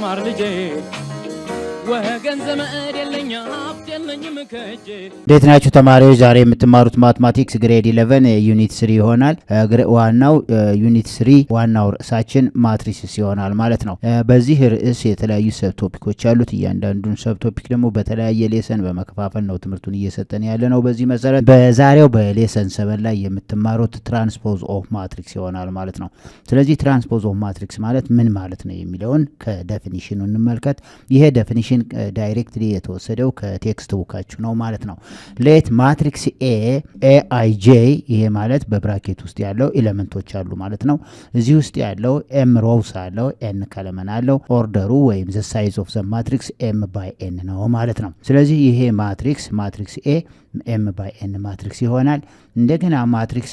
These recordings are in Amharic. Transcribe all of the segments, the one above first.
ተማር ልጄ ወገን ዘመድ የለኝ ሀብት የለኝም ከእጄ። እንዴት ናችሁ ተማሪዎች? ዛሬ የምትማሩት ማትማቲክስ ግሬድ 11 ዩኒት 3 ይሆናል። ዋናው ዩኒት 3 ዋናው ርዕሳችን ማትሪስስ ይሆናል ማለት ነው። በዚህ ርዕስ የተለያዩ ሰብ ቶፒኮች አሉት። እያንዳንዱን ሰብ ቶፒክ ደግሞ በተለያየ ሌሰን በመከፋፈል ነው ትምህርቱን እየሰጠን ያለ ነው። በዚህ መሰረት በዛሬው በሌሰን 7 ላይ የምትማሩት ትራንስፖዝ ኦፍ ማትሪክስ ይሆናል ማለት ነው። ስለዚህ ትራንስፖዝ ኦፍ ማትሪክስ ማለት ምን ማለት ነው የሚለውን ከዴፊኒሽኑ እንመልከት። ይሄ ዴፊኒሽን ዳይሬክትሊ የተወሰደው ከቴክስት ቡካችሁ ነው ማለት ነው። ሌት ማትሪክስ ኤአይጄ ይሄ ማለት በብራኬት ውስጥ ያለው ኤሌመንቶች አሉ ማለት ነው። እዚህ ውስጥ ያለው ኤም ሮውስ አለው፣ ኤን ከለመን አለው። ኦርደሩ ወይም ዘ ሳይዝ ኦፍ ዘ ማትሪክስ ኤም ባይ ኤን ነው ማለት ነው። ስለዚህ ይሄ ማትሪክስ ኤ ኤም ባይ ኤን ማትሪክስ ይሆናል። እንደገና ማትሪክስ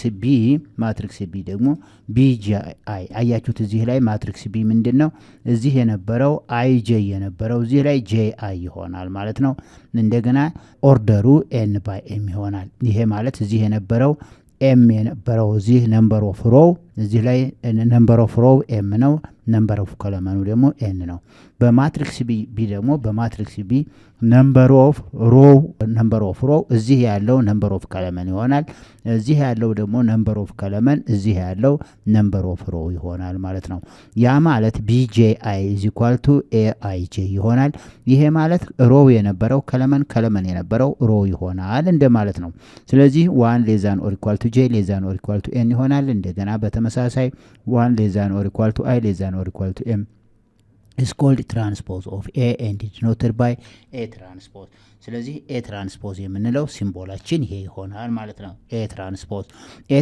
ቢ ደግሞ ቢጂ አይ አያችሁት። እዚህ ላይ ማትሪክስ ቢ ምንድነው? እዚህ የነበረው አይ ጄ የነበረው እዚህ ላይ ጄ አይ ይሆናል ማለት ነው። እንደገና ኦርደሩ ኤን ባይ ኤም ይሆናል። ይሄ ማለት እዚህ የነበረው ኤም የነበረው እዚህ ነምበር ኦፍ ሮው እዚህ ላይ ነምበር ኦፍ ሮው ኤም ነው። ነምበር ኦፍ ኮለመኑ ደግሞ ኤን ነው። በማትሪክስ ቢ ደግሞ በማትሪክስ ቢ ነምበር ኦፍ ሮው እዚህ ያለው ነምበር ኦፍ ኮለመን ይሆናል። እዚህ ያለው ደግሞ ነምበር ኦፍ ኮለመን እዚህ ያለው ነምበር ኦፍ ሮው ይሆናል ማለት ነው። ያ ማለት ቢጄአይ ኢዝ ኢኳል ቱ ኤአይጄ ይሆናል። ይሄ ማለት ሮው የነበረው ኮለመን የነበረው ሮው ይሆናል እንደማለት ነው። ስለዚህ 1 ሌዛን ኦር ኢኳል ቱ ጄ ሌዛን ኦር ኢኳል ቱ ኤን ይሆናል። እንደገና በተመሳሳይ 1 ሌዛን ኦር ኢኳል ቱ አይ ሌዛን ኦር ኢኳል ቱ ኤም is called transpose of A and denoted by A transpose። ስለዚህ A transpose የምንለው ሲምቦላችን ይሄ ይሆናል ማለት ነው። A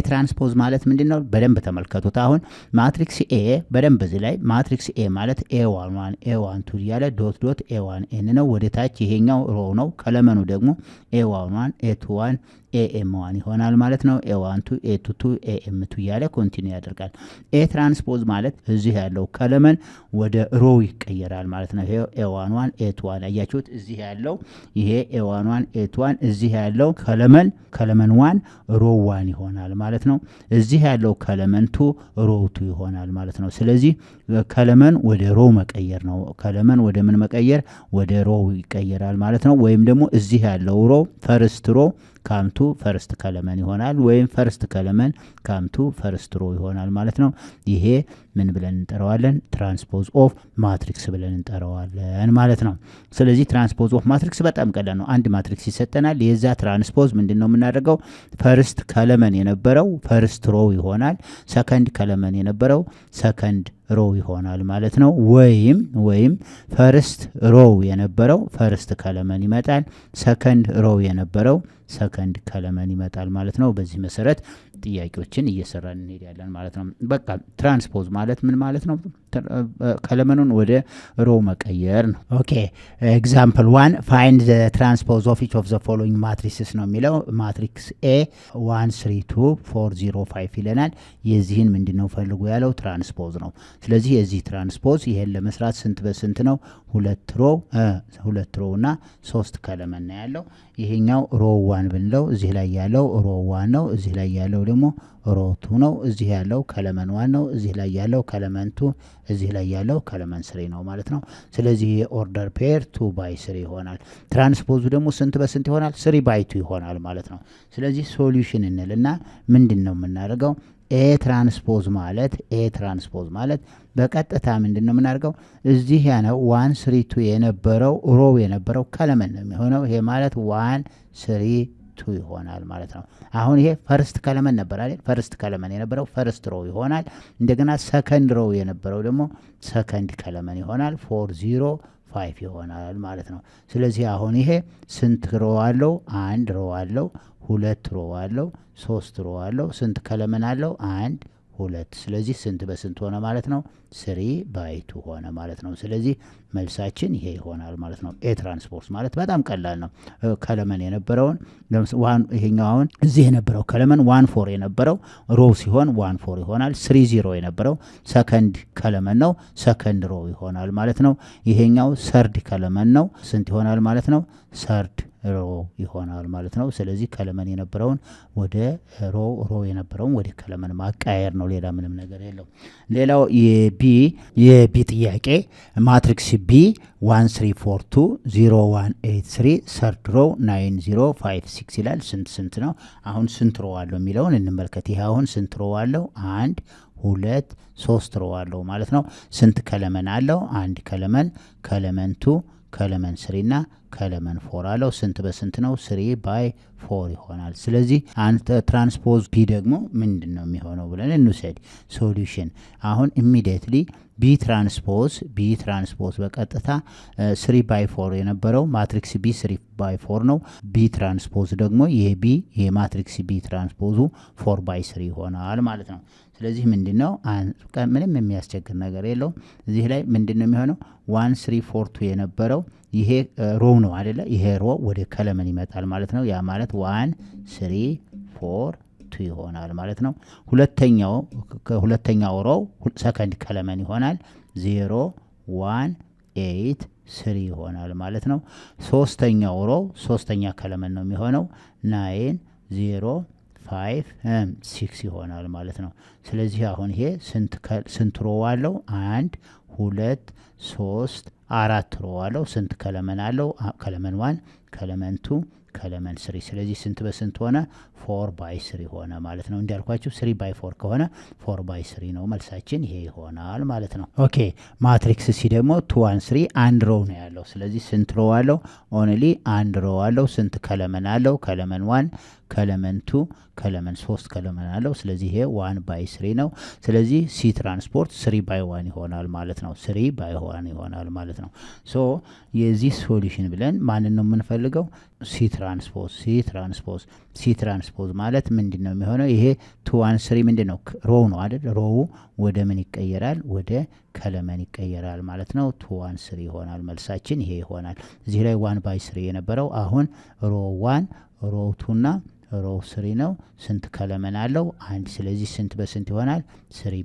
transpose ማለት ምንድነው? በደንብ ተመልከቱት። አሁን ማትሪክስ A በደንብ እዚህ ላይ ማትሪክስ A ማለት A11 A12 ያለ ዶት ዶት A1n ነው። ወደ ታች ይሄኛው ሮ ነው። ከለመኑ ደግሞ A11 A21 AM1 ይሆናል ማለት ነው። A12 A22 AM2 ያለ ኮንቲኒው ያደርጋል። A ትራንስፖዝ ማለት እዚህ ያለው ከለመን ወደ ሮ ይቀየራል ማለት ነው። ይሄ A11 A21 አያችሁት። እዚህ ያለው ይሄ A11 A21 እዚህ ያለው ከለመን 1 ሮ 1 ይሆናል ማለት ነው። እዚህ ያለው ከለመን 2 ሮ 2 ይሆናል ማለት ነው። ስለዚህ ከለመን ወደ ሮ መቀየር ነው። ከለመን ወደ ምን መቀየር? ወደ ሮ ይቀየራል ማለት ነው። ወይም ደግሞ እዚህ ያለው ሮ ፈርስት ሮ ካምቱ ፈርስት ከለመን ይሆናል፣ ወይም ፈርስት ከለመን ካምቱ ፈርስት ሮ ይሆናል ማለት ነው። ይሄ ምን ብለን እንጠራዋለን? ትራንስፖዝ ኦፍ ማትሪክስ ብለን እንጠራዋለን ማለት ነው። ስለዚህ ትራንስፖዝ ኦፍ ማትሪክስ በጣም ቀላል ነው። አንድ ማትሪክስ ይሰጠናል። የዛ ትራንስፖዝ ምንድነው የምናደርገው? ፈርስት ከለመን የነበረው ፈርስት ሮ ይሆናል። ሰከንድ ከለመን የነበረው ሰከንድ ሮ ይሆናል ማለት ነው። ወይም ፈርስት ሮ የነበረው ፈርስት ከለመን ይመጣል። ሰከንድ ሮ የነበረው ሰከንድ ከለመን ይመጣል ማለት ነው። በዚህ መሰረት ጥያቄዎችን እየሰራን እንሄዳለን ማለት ነው። በቃ ትራንስፖዝ ማለት ምን ማለት ነው? ከለመኑን ወደ ሮ መቀየር ነው። ኦኬ ኤግዛምፕል 1 ፋይንድ ዘ ትራንስፖዝ ኦፍ ኢች ኦፍ ዘ ፎሎዊንግ ማትሪክስስ ነው የሚለው። ማትሪክስ ኤ 1 3 2 4 0 5 ይለናል። የዚህን ምንድነው ፈልጉ ያለው? ትራንስፖዝ ነው። ስለዚህ የዚህ ትራንስፖዝ ይሄን ለመስራት ስንት በስንት ነው? ሁለት ሮ እና 3 ከለመን ነው ያለው። ይሄኛው ሮ 1 ብንለው እዚህ ላይ ያለው ሮ 1 ነው። እዚህ ላይ ያለው ደግሞ ሮ 2 ነው። እዚህ ያለው ከለመን 1 ነው። እዚህ ላይ ያለው ከለመን 2፣ እዚህ ላይ ያለው ከለመን 3 ነው ማለት ነው። ስለዚህ የኦርደር ፔር 2 ባይ 3 ይሆናል። ትራንስፖዙ ደግሞ ስንት በስንት ይሆናል? 3 ባይ 2 ይሆናል ማለት ነው። ስለዚህ ሶሉሽን እንልና ምንድነው የምናደርገው? ኤ ትራንስፖዝ ማለት በቀጥታ ምንድነው የምናደርገው? እዚህ ያለው 1 3 2 የነበረው ሮ የነበረው ከለመን ነው የሚሆነው። ይሄ ማለት 1 3 2 ይሆናል ማለት ነው። አሁን ይሄ ፈርስት ከለመን ነበር አይደል? ፈርስት ከለመን የነበረው ፈርስት ሮ ይሆናል። እንደገና ሰከንድ ሮ የነበረው ደግሞ ሰከንድ ከለመን ይሆናል። 4 0 5 ይሆናል ማለት ነው። ስለዚህ አሁን ይሄ ስንት ሮ አለው? 1 ሮ አለው፣ 2 ሮ አለው፣ 3 ሮ አለው። ስንት ከለመን አለው? 1 2። ስለዚህ ስንት በስንት ሆነ ማለት ነው? 3 ባይ 2 ሆነ ማለት ነው። ስለዚህ መልሳችን ይሄ ይሆናል ማለት ነው። ኤ ትራንስፖዝ ማለት በጣም ቀላል ነው። ከለመን የነበረውን ይሄኛው አሁን እዚህ የነበረው ከለመን 1 4 የነበረው ሮ ሲሆን 1 4 ይሆናል። 3 0 የነበረው ሰከንድ ከለመን ነው፣ ሰከንድ ሮ ይሆናል ማለት ነው። ይሄኛው ሰርድ ከለመን ነው። ስንት ይሆናል ማለት ነው? ሰርድ ሮ ይሆናል ማለት ነው። ስለዚህ ከለመን የነበረውን ወደ ሮ የነበረውን ወደ ከለመን ማቃየር ነው። ሌላ ምንም ነገር የለው። ሌላው የቢ ጥያቄ ማትሪክስ ቢ 1 3 4 2 0 1 8 3 ሰርድ ሮ 9 0 5 6 ይላል። ስንት ነው? አሁን ስንት ሮ አለው የሚለውን እንመልከት። ይሄ አሁን ስንት ሮ አለው? 1 2 3 ሮ አለው ማለት ነው። ስንት ከለመን አለው? አንድ ከለመን 2 ከለመን 3 እና ከለመን 4 አለው። ስንት በስንት ነው? 3/4 ይሆናል። ስለዚህ አንተ ትራንስፖዝ ቢ ደግሞ ምንድነው የሚሆነው ብለን እንውሰድ። ሶሉሽን አሁን ኢሚዲየትሊ ቢ ትራንስፖዝ በቀጥታ 3/4 የነበረው ማትሪክስ ቢ 3/4 ነው። ቢ ትራንስፖዝ ደግሞ የማትሪክስ ቢ ትራንስፖዙ 4/3 ይሆናል ማለት ነው። ስለዚህ ምንድነው ምንም የሚያስቸግር ነገር የለውም። እዚህ ላይ ምንድነው የሚሆነው? 1 3 4 2 የነበረው ይሄ ሮ ነው አይደለ? ይሄ ሮ ወደ ከለመን ይመጣል ማለት ነው። ያ ማለት 1 3 4 2 ይሆናል ማለት ነው። ሁለተኛው ሮ ሰከንድ ከለመን ይሆናል 0 1 8 3 ይሆናል ማለት ነው። ሶስተኛው ሮ ሶስተኛ ከለመን ነው የሚሆነው 9 0 5 6 ይሆናል ማለት ነው። ስለዚህ አሁን ይሄ ስንት ሮ አለው? 1 2 3 4 ሮ አለው። ስንት ከለመን አለው? ከለመን 1 ከለመን 2 ከለመን 3። ስለዚህ ስንት በስንት ሆነ? 4/3 ሆነ ማለት ነው። እንዲያልኳችሁ 3/4 ከሆነ 4/3 ነው መልሳችን። ይሄ ይሆናል ማለት ነው። ኦኬ ማትሪክስ ሲ ደግሞ 2 1 3 አንድ ሮ ነው ያለው። ስለዚህ ስንት ሮ አለው? ኦንሊ አንድ ሮ አለው። ስንት ከለመን አለው? ከለመን 1 ከለመን 2 ከለመን 3 ከለመን አለው። ስለዚህ ይሄ 1/3 ነው። ስለዚህ ሲ ትራንስፖርት 3/1 ይሆናል ማለት ነው። 3/1 ይሆናል ማለት ነው። ሶ የዚህ ሶሉሽን ብለን ማንን ነው የምንፈልገው? ሲ ትራንስፖዝ ማለት ምንድነው የሚሆነው? ይሄ 2 1 3 ምንድነው? ሮው ነው አይደል? ሮው ወደ ምን ይቀየራል? ወደ ከለመን ይቀየራል ማለት ነው። 2 1 3 ይሆናል መልሳችን። ይሄ ይሆናል። እዚህ ላይ 1/3 የነበረው አሁን ሮ 1 ሮ 2 እና ሮ 3 ነው። ስንት ከለመን አለው? አንድ። ስለዚህ ስንት በስንት ይሆናል? 3/1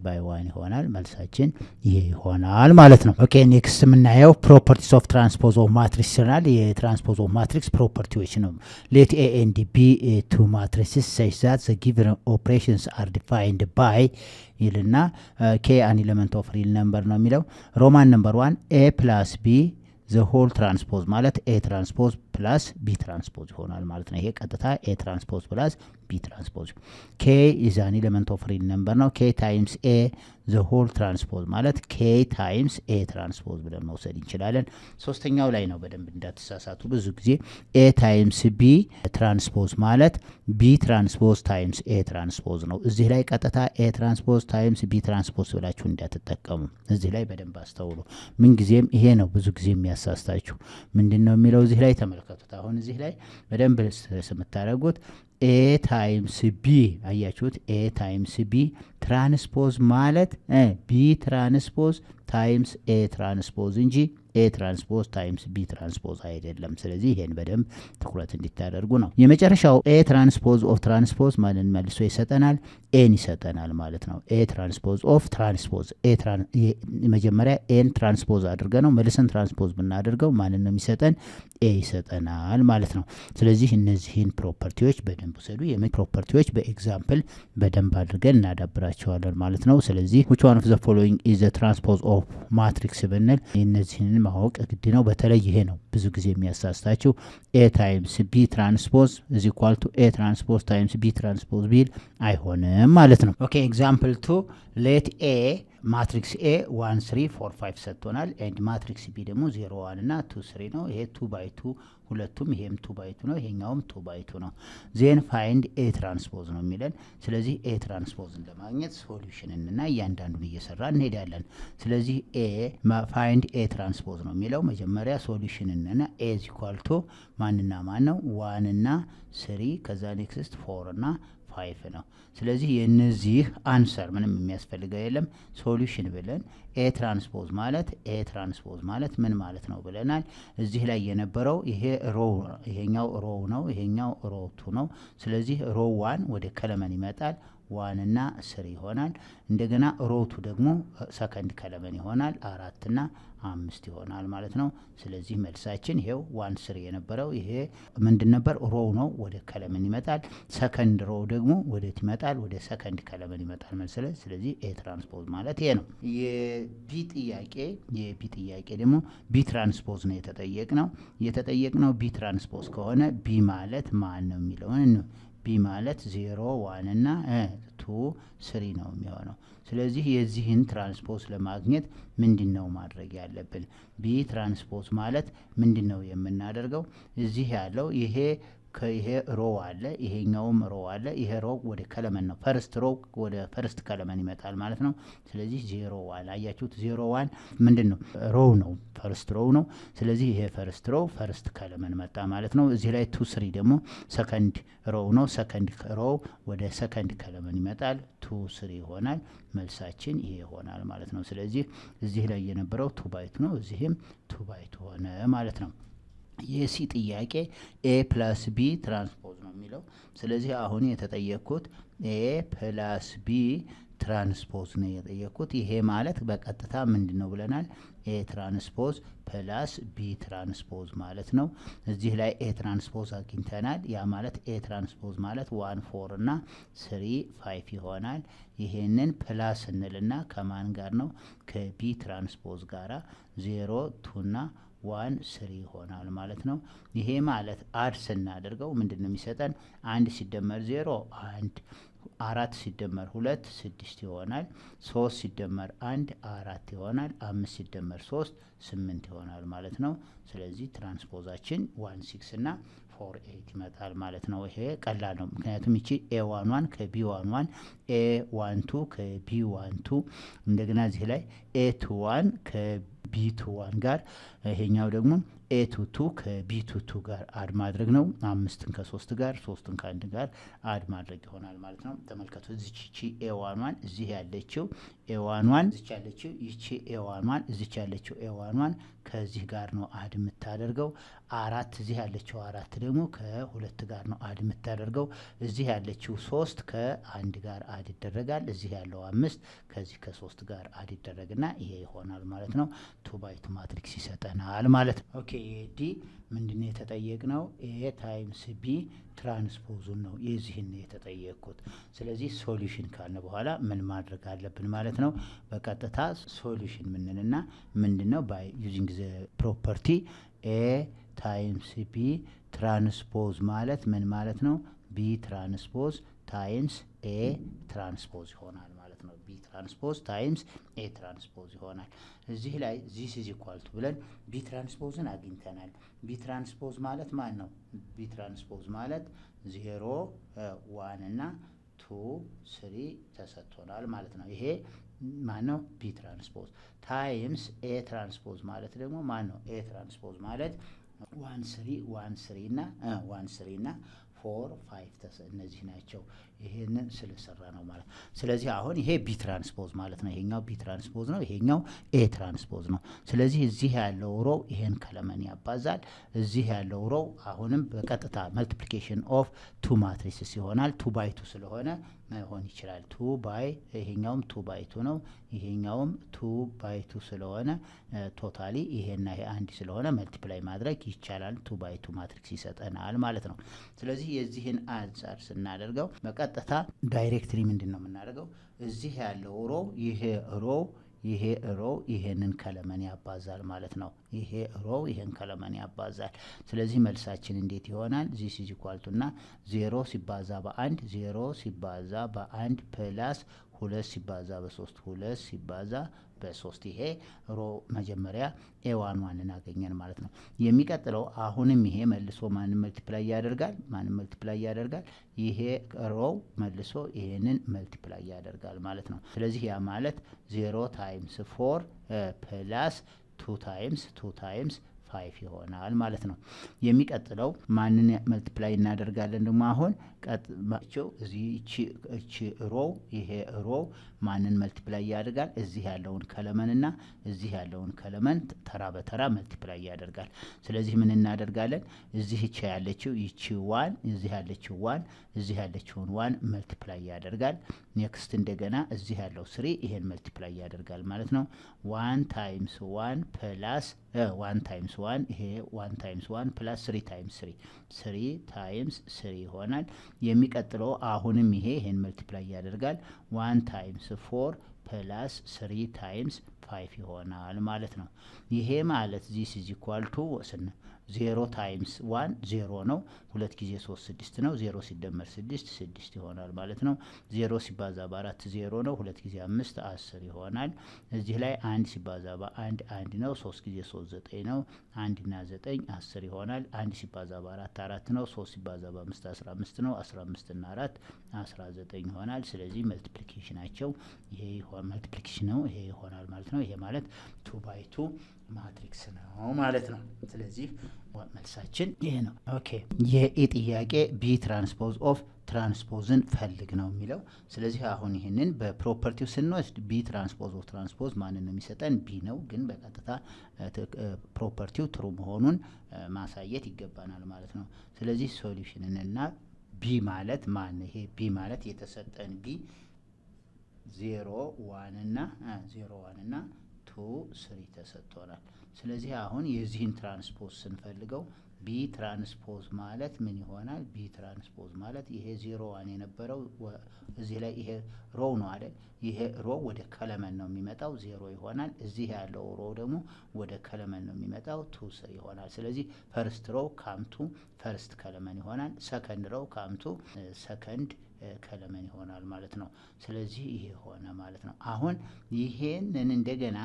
ይሆናል መልሳችን። ይሄ ይሆናል ማለት ነው። ኦኬ ኔክስት የምናየው ፕሮፐርቲስ ኦፍ ትራንስፖዝ ኦፍ ማትሪክስ ይሆናል። የትራንስፖዝ ኦፍ ማትሪክስ ፕሮፐርቲዎች ነው። ሌት ኤ ኤንድ ቢ ቱ ማትሪክስስ ሰች ዛት ዘ ጊቨን ኦፕሬሽንስ አር ዲፋይንድ ባይ ይልና ኬ አን ኤሌመንት ኦፍ ሪል ነምበር ነው የሚለው። ሮማን ነምበር 1 ኤ ፕላስ ቢ ዘ ሆል ትራንስፖዝ ማለት ኤ ትራንስፖዝ ፕላስ ቢ ትራንስፖዝ ይሆናል ማለት ነው። ይሄ ቀጥታ ኤ ትራንስፖዝ ፕላስ ቢ ትራንስፖዝ። ኬ ኢዝ አን ኤሌመንት ኦፍ ሪል ነምበር ነው። ኬ ታይምስ ኤ ዘ ሆል ትራንስፖዝ ማለት ኬ ታይምስ ኤ ትራንስፖዝ ብለን መውሰድ እንችላለን። ሶስተኛው ላይ ነው በደንብ እንዳትሳሳቱ። ብዙ ጊዜ ኤ ታይምስ ቢ ትራንስፖዝ ማለት ቢ ትራንስፖዝ ታይምስ ኤ ትራንስፖዝ ነው። እዚህ ላይ ቀጥታ ኤ ትራንስፖዝ ታይምስ ቢ ትራንስፖዝ ብላችሁ እንዳትጠቀሙ። እዚህ ላይ በደንብ አስተውሉ። ምን ጊዜም ይሄ ነው ብዙ ጊዜ የሚያሳስታችሁ። ምንድነው የሚለው እዚህ ላይ ተመልከቱት። አሁን እዚህ ላይ በደንብ ስምታደርጉት ኤ ታይምስ ቢ አያችሁት? ኤ ታይምስ ቢ ትራንስፖዝ ማለት ቢ ትራንስፖዝ ታይምስ ኤ ትራንስፖዝ እንጂ ኤ ትራንስፖዝ ታይምስ ቢ ትራንስፖዝ አይደለም። ስለዚህ ይሄን በደንብ ትኩረት እንዲታደርጉ ነው። የመጨረሻው ኤ ትራንስፖዝ ኦፍ ትራንስፖዝ ማንን መልሶ ይሰጠናል? ኤን ይሰጠናል ማለት ነው። ኤ ትራንስፖዝ ኦፍ ትራንስፖዝ መጀመሪያ ኤን ትራንስፖዝ አድርገ ነው መልሰን ትራንስፖዝ ብናደርገው ማንን ነው የሚሰጠን? ኤ ይሰጠናል ማለት ነው። ስለዚህ እነዚህን ፕሮፐርቲዎች በደንብ ውሰዱ። ፕሮፐርቲዎች በኤግዛምፕል በደንብ አድርገን እናዳብራቸዋለን ማለት ነው። ስለዚህ which one of the following is the transpose of matrix ብንል እነዚህን ማወቅ ግድ ነው። በተለይ ይሄ ነው ብዙ ጊዜ የሚያሳስታችሁ። ኤ ታይምስ ቢ ትራንስፖዝ is equal to ኤ ትራንስፖዝ ታይምስ ቢ ትራንስፖዝ ቢል አይሆንም ማለት ነው። ኦኬ ኤግዛምፕል 2 ሌት ኤ ማትሪክስ ኤ 1 3 4 5 ሰጥቶናል። ኤንድ ማትሪክስ ቢ ደግሞ 0 1 እና 2 3 ነው። ይሄ 2/2 ሁለቱም ይሄም 2/2 ነው፣ ይሄኛውም 2/2 ነው። ዜን ፋይንድ ኤ ትራንስፖዝ ነው የሚለን። ስለዚህ ኤ ትራንስፖዝን ለማግኘት ሶሉሽንን እና እያንዳንዱን እየሰራ እንሄዳለን። ስለዚህ ኤ ፋይንድ ኤ ትራንስፖዝ ነው የሚለው። መጀመሪያ ሶሉሽንን እና ኤ ኢዝ ኢኳል ቱ ማንና ማን ነው? 1 እና 3 ከዛ ኔክስት 4 እና 5 ነው። ስለዚህ የነዚህ አንሰር ምንም የሚያስፈልገው የለም። ሶሉሽን ብለን ኤ ትራንስፖዝ ማለት ምን ማለት ነው ብለናል። እዚህ ላይ የነበረው ይሄ ሮ ይሄኛው ሮ ነው፣ ይሄኛው ሮ 2 ነው። ስለዚህ ሮ 1 ወደ ከለመን ይመጣል፣ 1 እና 3 ይሆናል። እንደገና ሮቱ ደግሞ ሰከንድ ከለመን ይሆናል 4 እና 5 ይሆናል ማለት ነው። ስለዚህ መልሳችን ይሄው 1 3 የነበረው ይሄ ምንድን ነበር? ሮው ነው፣ ወደ ከለመን ይመጣል። ሰከንድ ሮው ደግሞ ወዴት ይመጣል? ወደ ሰከንድ ከለመን ይመጣል መሰለኝ። ስለዚህ ኤ ትራንስፖዝ ማለት ይሄ ነው። የቢ ጥያቄ ደግሞ ቢ ትራንስፖዝ ነው የተጠየቅነው ቢ ትራንስፖዝ ከሆነ ቢ ማለት ማን ነው የሚለውን ቢ ማለት 0 1 እና 2 3 ነው የሚሆነው። ስለዚህ የዚህን ትራንስፖዝ ለማግኘት ምንድን ነው ማድረግ ያለብን? ቢ ትራንስፖዝ ማለት ምንድን ነው የምናደርገው? እዚህ ያለው ይሄ ሮ አለ፣ ይሄኛውም ሮ አለ። ይሄ ሮ ወደ ከለመን ነው፣ ፈርስት ሮ ወደ ፈርስት ከለመን ይመጣል ማለት ነው። ስለዚህ 0 1 አያችሁት? 0 1 ምንድን ነው? ሮው ነው፣ ፈርስት ሮው ነው። ስለዚህ ይሄ ፈርስት ሮው ፈርስት ከለመን መጣ ማለት ነው። እዚህ ላይ 2 3 ደግሞ ሰከንድ ሮው ነው። ሰከንድ ሮው ወደ ሰከንድ ከለመን ይመጣል፣ 2 3 ይሆናል። መልሳችን ይሄ ይሆናል ማለት ነው። ስለዚህ እዚህ ላይ የነበረው 2 ባይ 2 ነው፣ እዚህም 2 ባይ 2 ሆነ ማለት ነው። የሲ ጥያቄ ኤ ፕላስ ቢ ትራንስፖዝ ነው የሚለው። ስለዚህ አሁን የተጠየቅኩት ኤ ፕላስ ቢ ትራንስፖዝ ነው የጠየቅኩት። ይሄ ማለት በቀጥታ ምንድን ነው ብለናል? ኤ ትራንስፖዝ ፕላስ ቢ ትራንስፖዝ ማለት ነው። እዚህ ላይ ኤ ትራንስፖዝ አግኝተናል። ያ ማለት ኤ ትራንስፖዝ ማለት 1 4 እና 3 5 ይሆናል። ይሄንን ፕላስ እንልና ከማን ጋር ነው? ከቢ ትራንስፖዝ ጋራ 0 2 እና 1 3 ይሆናል ማለት ነው። ይሄ ማለት አድ ስናደርገው ምንድን ነው የሚሰጠን? 1 ሲደመር 0 1፣ 4 ሲደመር 2 6 ይሆናል። 3 ሲደመር 1 4 ይሆናል። 5 ሲደመር 3 8 ይሆናል ማለት ነው። ስለዚህ ትራንስፖዛችን 1 6 እና 4 8 ይመጣል ማለት ነው። ይሄ ቀላል ነው፣ ምክንያቱም ይቺ ኤ 1 1 ከቢ 1 1 ኤ 1 2 ከቢ 1 2 እንደገና እዚህ ላይ ኤ 2 1 ከቢ 2 1 ጋር ይሄኛው ደግሞ ኤ 2 2 ከቢ 2 2 ጋር አድ ማድረግ ነው። 5ን ከ3 ጋር 3ን ከ1 ጋር አድ ማድረግ ይሆናል ማለት ነው። ተመልከቱ፣ እዚች ኤ 1 1 እዚህ ያለችው ኤ 1 1 እዚች ያለችው ይቺ ኤ 1 1 እዚች ያለችው ኤ 1 1 ከዚህ ጋር ነው አድ የምታደርገው። 4 እዚህ ያለችው 4 ደግሞ ከ2 ጋር ነው አድ የምታደርገው። እዚህ ያለችው 3 ከ1 ጋር አድ ይደረጋል። እዚህ ያለው 5 ከዚህ ከ3 ጋር አድ ይደረግና ይሄ ይሆናል ማለት ነው። 2 ባይ 2 ማትሪክስ ይሰጠናል ማለት ነው። ኦኬ ዲ ምንድነው የተጠየቅነው? ኤ ታይምስ ቢ ትራንስፖዙን ነው የዚህን የተጠየቅኩት። ስለዚህ ሶሉሽን ካልን በኋላ ምን ማድረግ አለብን ማለት ነው? በቀጥታ ሶሉሽን ምንልና ምንድነው? ባይ ዩዚንግ ዘ ፕሮፐርቲ ኤ ታይምስ ቢ ትራንስፖዝ ማለት ምን ማለት ነው? ቢ ትራንስፖዝ ታይምስ ኤ ትራንስፖዝ ይሆናል ማለት ነው። ቢ ትራንስፖዝ ታይምስ ኤ ትራንስፖዝ ይሆናል። እዚህ ላይ ዚስ ኢዝ ኢኳል ቱ ብለን ቢ ትራንስፖዝን አግኝተናል። ቢ ትራንስፖዝ ማለት ማን ነው? ቢ ትራንስፖዝ ማለት 0 1 እና 2 3 ተሰጥቶናል ማለት ነው። ይሄ ማን ነው? ቢ ትራንስፖዝ ታይምስ ኤ ትራንስፖዝ ማለት ደግሞ ማን ነው? ኤ ትራንስፖዝ ማለት 1 3 1 3 እና 1 3 እና 4 5 እነዚህ ናቸው። ይሄንን ስለሰራ ነው ማለት። ስለዚህ አሁን ይሄ ቢ ትራንስፖዝ ማለት ነው። ይሄኛው ቢ ትራንስፖዝ ነው፣ ይሄኛው ኤ ትራንስፖዝ ነው። ስለዚህ እዚህ ያለው ሮው ይሄን ከለመን ያባዛል። እዚህ ያለው ሮው አሁንም በቀጥታ መልቲፕሊኬሽን ኦፍ 2 ማትሪክስ ይሆናል። 2 ባይ 2 ስለሆነ መሆን ይችላል። 2 ባይ ይሄኛውም 2 ባይ 2 ነው፣ ይሄኛውም 2 ባይ 2 ስለሆነ ቶታሊ ይሄና ይሄ አንድ ስለሆነ መልቲፕላይ ማድረግ ይቻላል። 2 ባይ 2 ማትሪክስ ይሰጠናል ማለት ነው። ስለዚህ የዚህን አንሳር ስናደርገው በቀጥታ ዳይሬክትሊ ምንድን ነው የምናደርገው? እዚህ ያለው ሮው ይሄ ሮው ይሄንን ከለመን ያባዛል ማለት ነው። ይሄ ሮው ይሄን ከለመን ያባዛል። ስለዚህ መልሳችን እንዴት ይሆናል? ዚስ ኢዝ ኢኳል ቱ እና 0 ሲባዛ በ1 0 ሲባዛ በ1 ፕላስ 2 ሲባዛ በ3 2 ሲባዛ በ3 ይሄ ሮ መጀመሪያ ኤ1 1 እናገኘን ማለት ነው። የሚቀጥለው አሁንም ይሄ መልሶ ማንን መልቲፕላይ ያደርጋል? ይሄ ሮው መልሶ ይሄንን መልቲፕላይ ያደርጋል ማለት ነው። ስለዚህ ያ ማለት 0 ታይምስ 4 ፕላስ 2 ታይምስ 5 ይሆናል ማለት ነው። የሚቀጥለው ማንን መልቲፕላይ እናደርጋለን ደግሞ አሁን ቀጥማቸው እዚህ እቺ ሮው ይሄ ሮው ማንን መልቲፕላይ ያደርጋል? እዚህ ያለውን ከለመንና እዚህ ያለውን ከለመን ተራ በተራ መልቲፕላይ ያደርጋል። ስለዚህ ምን እናደርጋለን? እዚህ እቺ ያለችው ይቺ 1 እዚህ ያለችው 1 እዚህ ያለችውን 1 መልቲፕላይ ያደርጋል። ኔክስት እንደገና እዚህ ያለው 3 ይሄን መልቲፕላይ ያደርጋል ማለት ነው። 1 ታይምስ 1 ፕላስ 1 ታይምስ 1 ይሄ 1 ታይምስ 1 ፕላስ 3 ታይምስ 3 ታይምስ 3 ይሆናል። የሚቀጥለው አሁንም ይሄን መልቲፕላይ ያደርጋል 1 ታይምስ 4 ፕላስ 3 ታይምስ 5 ይሆናል ማለት ነው። ይሄ ማለት ዚስ ኢዝ ኢኳል ቱ 0 ታይምስ 1 0 ነው። 2 ጊዜ 3 6 ነው። 0 ሲደመር 6 6 ይሆናል ማለት ነው። 0 ሲባዛ በ4 0 ነው። 2 ጊዜ 5 10 ይሆናል። እዚህ ላይ 1 ሲባዛ በ1 1 ነው። 3 ጊዜ 3 9 ነው። 1 እና 9 10 ይሆናል። 1 ሲባዛ በ4 4 ነው። 3 ሲባዛ በ5 15 ነው። 15 እና 4 19 ይሆናል። ስለዚህ መልቲፕሊኬሽናቸው ይሄ መልቲፕሊኬሽን ነው። ይሄ ይሆናል ማለት ነው። ይሄ ማለት 2 ባይ 2 ማትሪክስ ነው ማለት ነው። ስለዚህ መልሳችን ይሄ ነው። ኦኬ የኤ ጥያቄ ቢ ትራንስፖዝ ኦፍ ትራንስፖዝን ፈልግ ነው የሚለው። ስለዚህ አሁን ይህንን በፕሮፐርቲው ስንወስድ ቢ ትራንስፖዝ ኦፍ ትራንስፖዝ ማንን ነው የሚሰጠን? ቢ ነው። ግን በቀጥታ ፕሮፐርቲው ትሩ መሆኑን ማሳየት ይገባናል ማለት ነው። ስለዚህ ሶሉሽንንና ቢ ማለት ማን? ይሄ ቢ ማለት የተሰጠን ቢ 0 1 እና 2 3 ተሰጥቶናል። ስለዚህ አሁን የዚህን ትራንስፖዝ ስንፈልገው ቢ ትራንስፖዝ ማለት ምን ይሆናል? ቢ ትራንስፖዝ ማለት ይሄ 0 1 የነበረው እዚህ ላይ ይሄ ሮው ነው አይደል? ይሄ ሮው ወደ ከለመን ነው የሚመጣው 0 ይሆናል። እዚህ ያለው ሮው ደግሞ ወደ ከለመን ነው የሚመጣው 2 3 ይሆናል። ስለዚህ ፈርስት ሮው ካምቱ ፈርስት ከለመን ይሆናል። ሰከንድ ሮው ካምቱ ሰከንድ ከለመን ይሆናል ማለት ነው። ስለዚህ ይሄ ሆነ ማለት ነው። አሁን ይሄንን እንደገና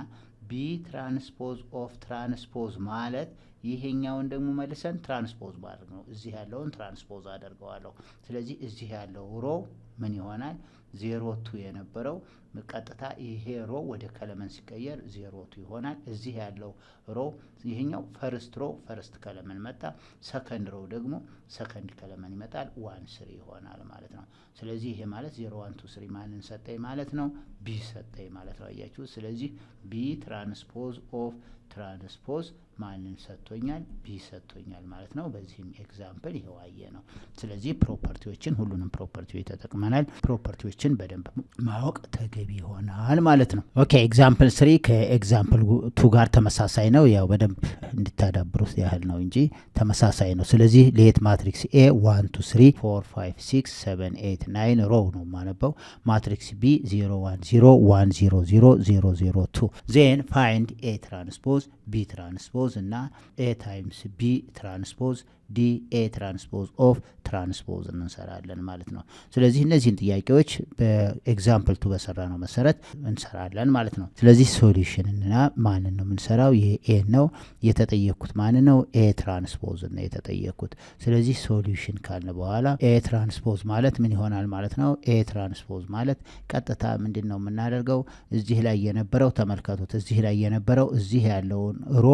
ቢ ትራንስፖዝ ኦፍ ትራንስፖዝ ማለት ይሄኛውን ደግሞ መልሰን ትራንስፖዝ ማድረግ ነው። እዚህ ያለውን ትራንስፖዝ አደርገዋለሁ። ስለዚህ እዚህ ያለው ሮ ምን ይሆናል? 0 2 የነበረው ቀጥታ ይሄ ሮ ወደ ከለመን ሲቀየር 0 2 ይሆናል። እዚህ ያለው ሮ ይሄኛው ፈርስት ሮ ፈርስት ከለመን መጣ። ሰከንድ ሮ ደግሞ ሰከንድ ከለመን ይመጣል 1 3 ይሆናል ማለት ነው። ስለዚህ ይሄ ማለት 0 1 2 3 ማንን ሰጠኝ ማለት ነው? ቢ ሰጠኝ ማለት ነው። አያችሁ። ስለዚህ ቢ ትራንስፖዝ ኦፍ ትራንስፖዝ ማንን ሰጥቶኛል? ቢ ሰጥቶኛል ማለት ነው። በዚህም ኤግዛምፕል ይሄው አየ ነው። ስለዚህ ፕሮፐርቲዎችን ሁሉንም ፕሮፐርቲዎች ተጠቅመናል። ፕሮፐርቲዎችን በደንብ ማወቅ ተገቢ ይሆናል ማለት ነው። ኦኬ ኤግዛምፕል 3 ከኤግዛምፕል 2 ጋር ተመሳሳይ ነው። ያው በደንብ እንድታዳብሩት ያህል ነው እንጂ ተመሳሳይ ነው። ስለዚህ ሌት ማትሪክስ ኤ 1 2 3 4 5 6 7 8 9 ሮው ነው ማነበው። ማትሪክስ ቢ 0 1 0 1 0 0 0 0 2 ዜን ፋይንድ ኤ ትራንስፖዝ ቢ ትራንስፖዝ እና ኤ ታይምስ ቢ ትራንስፖዝ ዲ ኤ ትራንስፖዝ ኦፍ ትራንስፖዝ እንሰራለን ማለት ነው። ስለዚህ እነዚህን ጥያቄዎች በኤግዛምፕል 2 በሰራ ነው መሰረት እንሰራለን ማለት ነው። ስለዚህ ሶሉሽን እና ማንን ነው የምንሰራው? ይሄ ኤ ነው የተጠየቅኩት። ማን ነው? ኤ ትራንስፖዝ ነው የተጠየቅኩት። ስለዚህ ሶሉሽን ካልን በኋላ ኤ ትራንስፖዝ ማለት ምን ይሆናል ማለት ነው? ኤ ትራንስፖዝ ማለት ቀጥታ ምንድን ነው የምናደርገው? እዚህ ላይ የነበረው ተመልከቱት። እዚህ ላይ የነበረው እዚህ ያለውን ሮ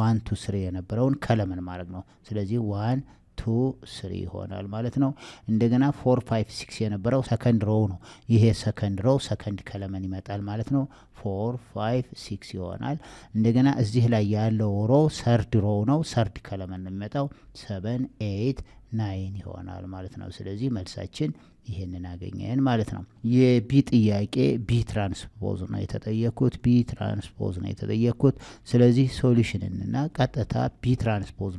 1 2 3 የነበረውን ከለመን ማድረግ ነው። ስለዚህ 1 2 3 ይሆናል ማለት ነው። እንደገና 4 5 6 የነበረው ሰከንድ ሮው ነው። ይሄ ሰከንድ ሮው ሰከንድ ከለመን ይመጣል ማለት ነው። 4 5 6 ይሆናል። እንደገና እዚህ ላይ ያለው ሮው ሰርድ ሮው ነው። ሰርድ ከለመን ነው የሚመጣው 7 8 9 ይሆናል ማለት ነው። ስለዚህ መልሳችን ይሄንን አገኘን ማለት ነው። የቢ ጥያቄ ቢ ትራንስፖዝ ነው የተጠየቅኩት። ቢ ትራንስፖዝ ነው የተጠየቅኩት። ስለዚህ ሶሉሽንና ቀጥታ ቢ ትራንስፖዝ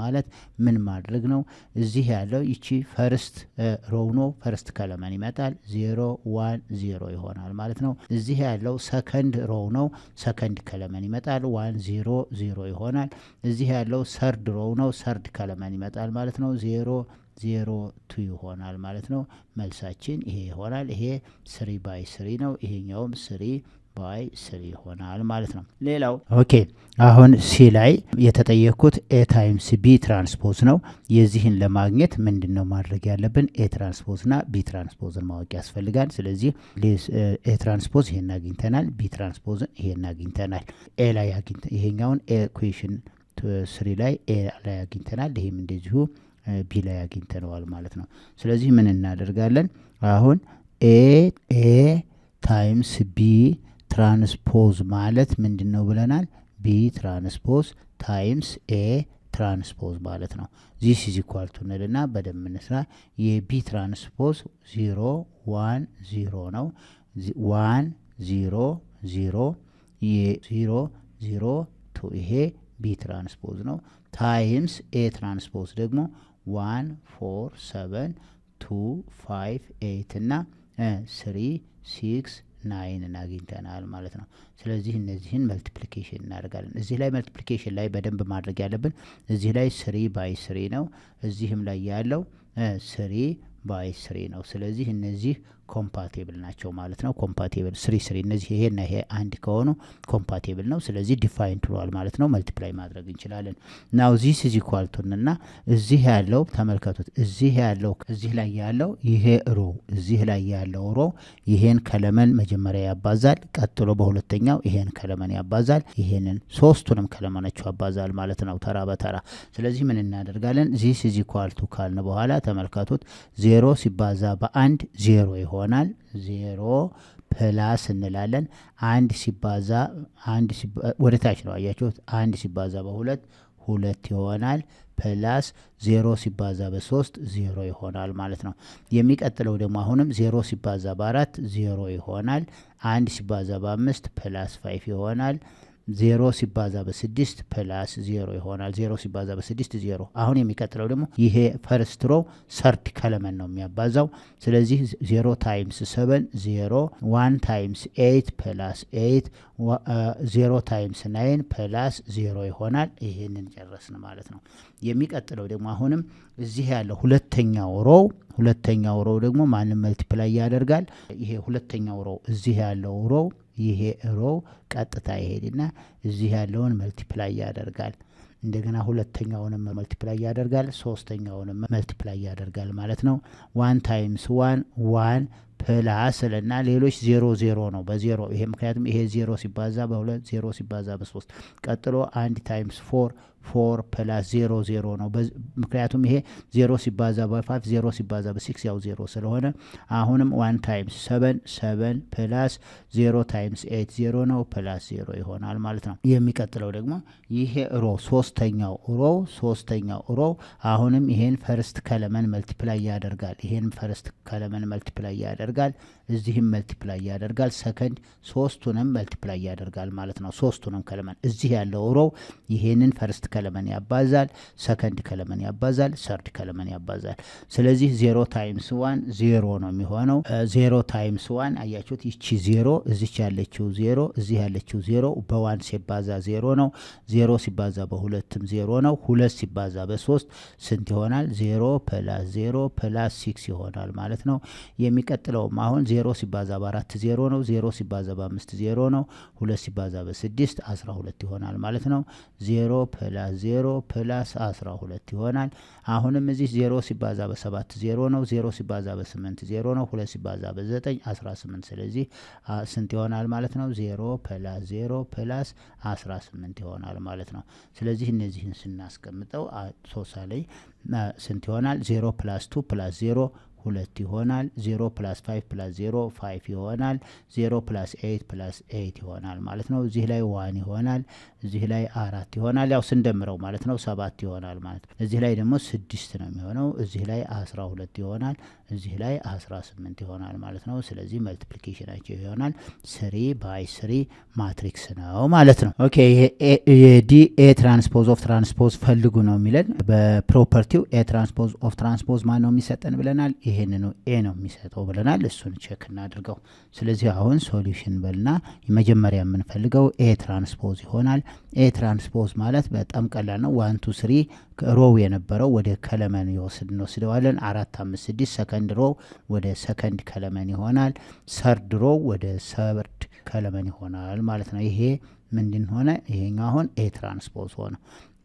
ማለት ምን ማድረግ ነው? እዚህ ያለው ይቺ ፈርስት ሮው ነው። ፈርስት ከለመን ይመጣል 0 1 0 ይሆናል ማለት ነው። እዚህ ያለው ሰከንድ ሮው ነው። ሰከንድ ከለመን ይመጣል 1 0 0 ይሆናል። እዚህ ያለው ሰርድ ሮው ነው። ሰርድ ከለመን ይመጣል ማለት ነው 0 0 2 ይሆናል ማለት ነው። መልሳችን ይሄ ይሆናል። ይሄ 3 ባይ 3 ነው። ይሄኛውም 3 ባይ 3 ይሆናል ማለት ነው። ሌላው ኦኬ አሁን ሲ ላይ የተጠየኩት ኤ ታይምስ ቢ ትራንስፖዝ ነው። የዚህን ለማግኘት ምንድነው ማድረግ ያለብን? ኤ ትራንስፖዝ እና ቢ ትራንስፖዝን ማወቅ ያስፈልጋል። ስለዚህ ኤ ትራንስፖዝ ይሄን አግኝተናል፣ ቢ ትራንስፖዝን ይሄን አግኝተናል። ኤ ላይ ይሄኛውን ኢኩዌሽን 3 ላይ ኤ ላይ አግኝተናል፣ ይሄም እንደዚሁ ቢ ላይ አግኝተነዋል ማለት ነው። ስለዚህ ምን እናደርጋለን? አሁን ኤ ታይምስ ቢ ትራንስፖዝ ማለት ምንድነው ብለናል? ቢ ትራንስፖዝ ታይምስ ኤ ትራንስፖዝ ማለት ነው። ዚስ ኢዝ ኢኳል ቱ እንልና በደንብ እንስራ። የቢ ትራንስፖዝ 0 1 0 ነው። 1 0 0 0 0 2 ይሄ ቢ ትራንስፖዝ ነው። ታይምስ ኤ ትራንስፖዝ ደግሞ 1 4 7 2 5 8 እና 3 6 9 አግኝተናል ማለት ነው። ስለዚህ እነዚህን መልቲፕሊኬሽን እናደርጋለን። እዚህ ላይ መልቲፕሊኬሽን ላይ በደንብ ማድረግ ያለብን እዚህ ላይ 3 ባይ 3 ነው። እዚህም ላይ ያለው 3 ባይ 3 ነው። ስለዚህ እነዚህ ኮምፓቲብል ናቸው ማለት ነው። ኮምፓቲብል 3 3 እነዚህ ይሄና ይሄ አንድ ከሆኑ ኮምፓቲብል ነው። ስለዚህ ዲፋይን ትሏል ማለት ነው። መልቲፕላይ ማድረግ እንችላለን። ናው ዚስ ኢዝ ኢኳል ቱ እና እዚህ ያለው ተመልከቱት። እዚህ ላይ ያለው ይሄ ሮ እዚህ ላይ ያለው ሮ ይሄን ከለመን መጀመሪያ ያባዛል። ቀጥሎ በሁለተኛው ይሄን ከለመን ያባዛል። ይሄንን ሶስቱንም ከለመኖች ያባዛል ማለት ነው ተራ በተራ። ስለዚህ ምን እናደርጋለን? ዚስ ኢዝ ኢኳል ቱ ካልን በኋላ ተመልከቱት 0 ሲባዛ በ1 0 ይሆናል። 0 ፕላስ እንላለን 1 ሲባዛ ወደ ታች ነው አያችሁት። 1 ሲባዛ በ2 2 ይሆናል። ፕላስ 0 ሲባዛ በ3 0 ይሆናል ማለት ነው። የሚቀጥለው ደግሞ አሁንም 0 ሲባዛ በ4 0 ይሆናል። 1 ሲባዛ በ5 ፕላስ 5 ይሆናል። 0 ሲባዛ በ6 ፕላስ 0 ይሆናል። 0 ሲባዛ በ6 0። አሁን የሚቀጥለው ደግሞ ይሄ ፈርስት ሮ ሰርድ ከለመን ነው የሚያባዛው። ስለዚህ 0 ታይምስ 7 0 1 ታይምስ 8 ፕላስ 8 0 ታይምስ 9 ፕላስ 0 ይሆናል። ይሄንን ጨረስን ማለት ነው። የሚቀጥለው ደግሞ አሁንም እዚህ ያለው ሁለተኛው ሮ ደግሞ ማንም መልቲፕላይ ያደርጋል። ይሄ ሁለተኛው ሮ እዚህ ያለው ሮ ይሄ ሮ ቀጥታ ይሄድና እዚህ ያለውን መልቲፕላይ ያደርጋል። እንደገና ሁለተኛውንም መልቲፕላይ ያደርጋል። ሶስተኛውንም መልቲፕላይ ያደርጋል ማለት ነው። 1 ታይምስ 1 1 ፕላስ ለና ሌሎች 0 0 ነው በ0 ይሄ ምክንያቱም ይሄ 0 ሲባዛ በ2 0 ሲባዛ በ3 ቀጥሎ 1 ታይምስ 4 4 ፕላስ 0 0 ነው ምክንያቱም ይሄ 0 ሲባዛ በ5 0 ሲባዛ በ6 ያው 0 ስለሆነ አሁንም 1 ታይምስ 7 7 ፕላስ 0 ታይምስ 8 0 ነው ፕላስ 0 ይሆናል ማለት ነው። የሚቀጥለው ደግሞ ይሄ ሮ ሶስተኛው ሮ አሁንም ይሄን ፈርስት ከለመን መልቲፕላይ ያደርጋል። ይሄን ፈርስት ከለመን መልቲፕላይ ያደርጋል። እዚህም መልቲፕላይ ያደርጋል። ሰከንድ ሶስቱንም መልቲፕላይ ያደርጋል ማለት ነው። ሶስቱንም ከለመን እዚህ ያለው ሮ ይሄንን ፈርስት ከለመን ያባዛል፣ ሰከንድ ከለመን ያባዛል፣ ሰርድ ከለመን ያባዛል። ስለዚህ 0 ታይምስ 1 0 ነው የሚሆነው። 0 ታይምስ 1 አያችሁት ይቺ 0 እዚች ያለችው 0 እዚህ ያለችው 0 በ1 ሲባዛ 0 ነው። 0 ሲባዛ በ2ም 0 ነው። 2 ሲባዛ በ3 ስንት ይሆናል? 0 ፕላስ 0 ፕላስ 6 ይሆናል ማለት ነው። የሚቀጥለውም አሁን 0 ሲባዛ በ4 0 ነው። 0 ሲባዛ በ5 0 ነው። 2 ሲባዛ በ6 12 ይሆናል ማለት ነው። 0 ፕላስ 0 ፕላስ 12 ይሆናል። አሁንም እዚህ 0 ሲባዛ በ7 0 ነው። 0 ሲባዛ በ8 0 ነው። 2 ሲባዛ በ9 18 ስለዚህ ስንት ይሆናል ማለት ነው? 0 ፕላስ 0 ፕላስ 18 ይሆናል ማለት ነው። ስለዚህ እነዚህን ስናስቀምጠው ሶሳ ላይ ስንት ይሆናል? 0 ፕላስ 2 ፕላስ 0 2 ይሆናል። 0 ፕላስ 5 ፕላስ 0 5 ይሆናል። 0 ፕላስ 8 ፕላስ 8 ይሆናል ማለት ነው። እዚህ ላይ 1 ይሆናል። እዚህ ላይ 4 ይሆናል። ያው ስንደምረው ማለት ነው 7 ይሆናል ማለት ነው። እዚህ ላይ ደግሞ 6 ነው የሚሆነው። እዚህ ላይ 12 ይሆናል። እዚህ ላይ 18 ይሆናል ማለት ነው። ስለዚህ መልቲፕሊኬሽናቸው ይሆናል 3 ባይ 3 ማትሪክስ ነው ማለት ነው። ኦኬ የዲ ኤ ትራንስፖዝ ኦፍ ትራንስፖዝ ፈልጉ ነው የሚለን። በፕሮፐርቲው ኤ ትራንስፖዝ ኦፍ ትራንስፖዝ ማን ነው የሚሰጠን ብለናል? ይሄ ይሄንን ኤ ነው የሚሰጠው ብለናል። እሱን ቼክ እናድርገው። ስለዚህ አሁን ሶሉሽን በልና የመጀመሪያ የምንፈልገው ኤ ትራንስፖዝ ይሆናል። ኤ ትራንስፖዝ ማለት በጣም ቀላል ነው። 1 2 3 ሮው የነበረው ወደ ከለመን እንወስደዋለን። 4 5 6 ሰከንድ ሮው ወደ ሰከንድ ከለመን ይሆናል። ሰርድ ሮው ወደ ሰርድ ከለመን ይሆናል ማለት ነው። ይሄ ምንድን ሆነ? ይሄኛው አሁን ኤ ትራንስፖዝ ሆነ።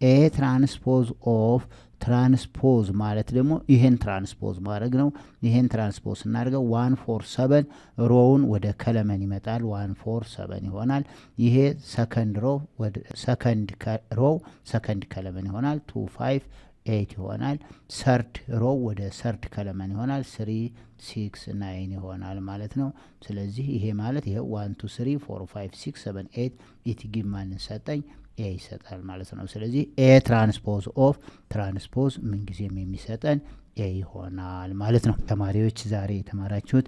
ኤ ትራንስፖዝ ኦፍ ትራንስፖዝ ማለት ደግሞ ይሄን ትራንስፖዝ ማድረግ ነው። ይሄን ትራንስፖዝ እናደርገው 1 4 7 ሮውን ወደ ከለመን ይመጣል። 1 4 7 ይሆናል። ይሄ ሰከንድ ሮው ወደ ሰከንድ ሮው ሰከንድ ከለመን ይሆናል። 2 5 8 ይሆናል። ሰርድ ሮው ወደ ሰርድ ከለመን ይሆናል። 3 6 9 ይሆናል ማለት ነው። ስለዚህ ይሄ ማለት ይሄ 1 2 3 4 5 6 7 8 ኢት ጊቭ ማንን ሰጠኝ? ኤ ይሰጣል ማለት ነው። ስለዚህ ኤ ትራንስፖዝ ኦፍ ትራንስፖዝ ምንጊዜም የሚሰጠን ኤ ይሆናል ማለት ነው። ተማሪዎች ዛሬ የተማራችሁት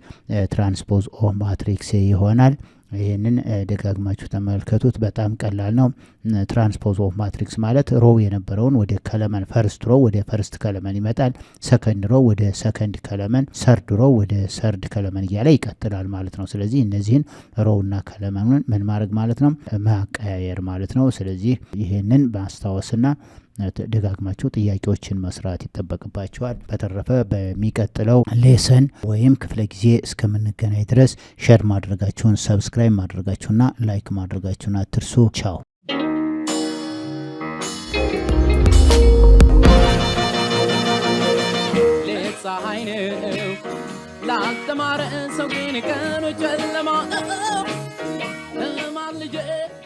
ትራንስፖዝ ኦፍ ማትሪክስ ይሆናል። ይህንን ደጋግማችሁ ተመልከቱት። በጣም ቀላል ነው። ትራንስፖዝ ኦፍ ማትሪክስ ማለት ሮው የነበረውን ወደ ከለመን ፈርስት ሮው ወደ ፈርስት ከለመን ይመጣል። ሰከንድ ሮው ወደ ሰከንድ ከለመን፣ ሰርድ ሮው ወደ ሰርድ ከለመን እያለ ይቀጥላል ማለት ነው። ስለዚህ እነዚህን ሮውና ከለመኑን ምን ማድረግ ማለት ነው? ማቀያየር ማለት ነው። ስለዚህ ይህንን ማስታወስና ደጋግማችሁ ጥያቄዎችን መስራት ይጠበቅባቸዋል። በተረፈ በሚቀጥለው ሌሰን ወይም ክፍለ ጊዜ እስከምንገናኝ ድረስ ሼር ማድረጋችሁን፣ ሰብስክራይብ ማድረጋችሁና ላይክ ማድረጋችሁን አትርሱ። ቻው።